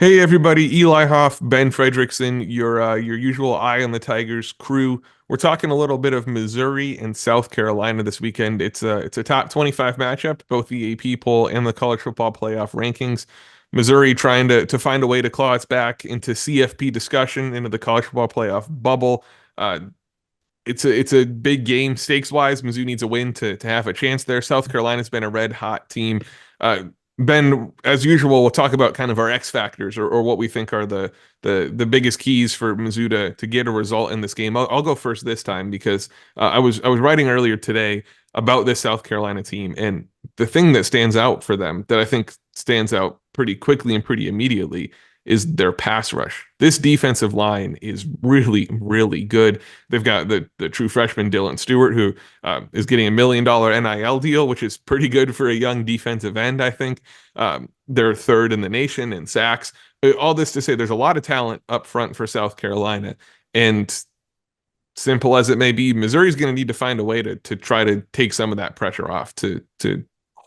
Hey everybody, Eli Hoff, Ben Frederickson, your usual Eye on the Tigers crew. We're talking a little bit of Missouri and South Carolina this weekend. It's a top 25 matchup, both the AP poll and the college football playoff rankings. Missouri trying to find a way to claw its back into CFP discussion, into the college football playoff bubble. Uh, it's a big game stakes wise. Mizzou needs a win to have a chance there. South Carolina's been a red hot team. Uh, Ben, as usual, we'll talk about kind of our X factors or what we think are the biggest keys for Mizzou to get a result in this game. I'll go first this time because I was writing earlier today about this South Carolina team, and the thing that stands out for them that I think stands out pretty quickly and pretty immediately is their pass rush. This defensive line is really, really good. They've got the true freshman Dylan Stewart, who is getting $1 million NIL deal, which is pretty good for a young defensive end, I think. They're third in the nation in sacks. All this to say, there's a lot of talent up front for South Carolina. And simple as it may be, Missouri's going to need to find a way to try to take some of that pressure off, to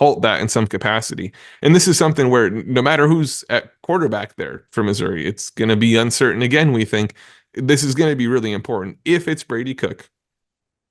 halt that in some capacity. And this is something where no matter who's at quarterback there for Missouri, it's going to be uncertain again. We think this is going to be really important. If it's Brady Cook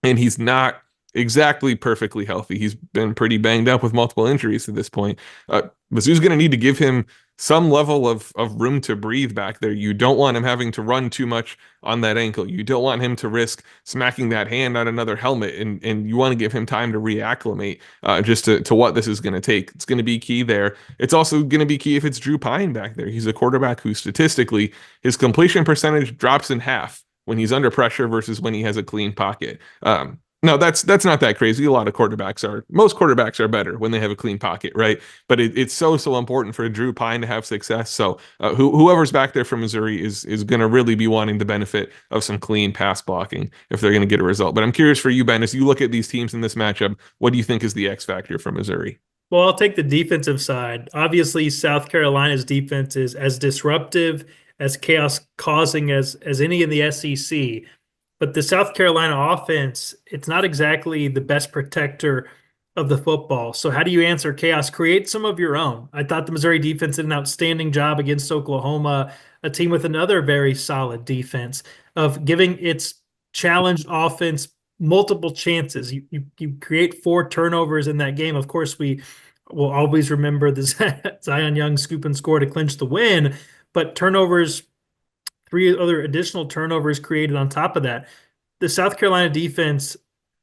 and he's not exactly perfectly healthy, he's been pretty banged up with multiple injuries at this point, Mizzou's going to need to give him some level of room to breathe back there. You don't want him having to run too much on that ankle. You don't want him to risk smacking that hand on another helmet, and you want to give him time to reacclimate just to what this is going to take. It's going to be key there. It's also going to be key if it's Drew Pine back there. He's a quarterback who statistically, his completion percentage drops in half when he's under pressure versus when he has a clean pocket. No, that's not that crazy. Most quarterbacks are better when they have a clean pocket, right? But it's so important for Drew Pine to have success. So whoever's back there from Missouri is going to really be wanting the benefit of some clean pass blocking if they're going to get a result. But I'm curious for you, Ben, as you look at these teams in this matchup, what do you think is the X factor for Missouri? Well, I'll take the defensive side. Obviously, South Carolina's defense is as disruptive, as chaos causing as any in the SEC. But the South Carolina offense, it's not exactly the best protector of the football. So how do you answer chaos? Create some of your own. I thought the Missouri defense did an outstanding job against Oklahoma, a team with another very solid defense, of giving its challenged offense multiple chances. You create 4 turnovers in that game. Of course, we will always remember the Zion Young scoop and score to clinch the win, but turnovers, 3 other additional turnovers created on top of that. The South Carolina defense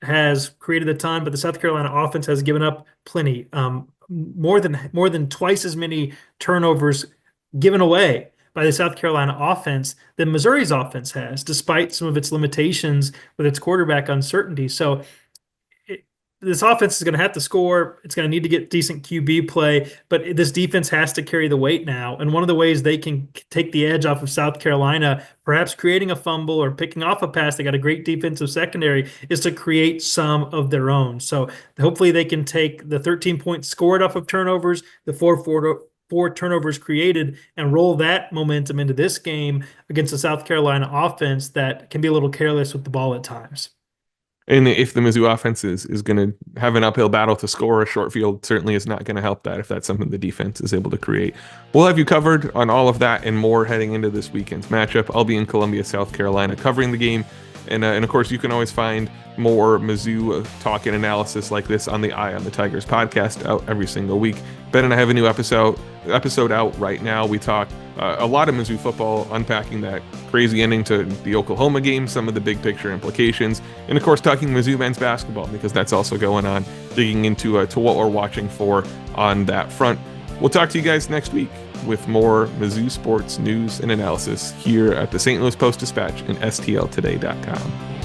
has created a ton, but the South Carolina offense has given up plenty. More than twice as many turnovers given away by the South Carolina offense than Missouri's offense has, despite some of its limitations with its quarterback uncertainty. So this offense is going to have to score. It's going to need to get decent QB play, but this defense has to carry the weight now. And one of the ways they can take the edge off of South Carolina, perhaps creating a fumble or picking off a pass, they got a great defensive secondary, is to create some of their own. So hopefully they can take the 13 points scored off of turnovers, the four turnovers created, and roll that momentum into this game against the South Carolina offense that can be a little careless with the ball at times. And if the Mizzou offense is going to have an uphill battle to score, a short field certainly is not going to help that if that's something the defense is able to create. We'll have you covered on all of that and more heading into this weekend's matchup. I'll be in Columbia, South Carolina, covering the game. And of course, you can always find more Mizzou talk and analysis like this on the Eye on the Tigers podcast out every single week. Ben and I have a new episode out right now. We talk a lot of Mizzou football, unpacking that crazy ending to the Oklahoma game, some of the big picture implications, and of course talking Mizzou men's basketball because that's also going on, digging into to what we're watching for on that front. We'll talk to you guys next week with more Mizzou sports news and analysis here at the St. Louis Post-Dispatch and STLtoday.com.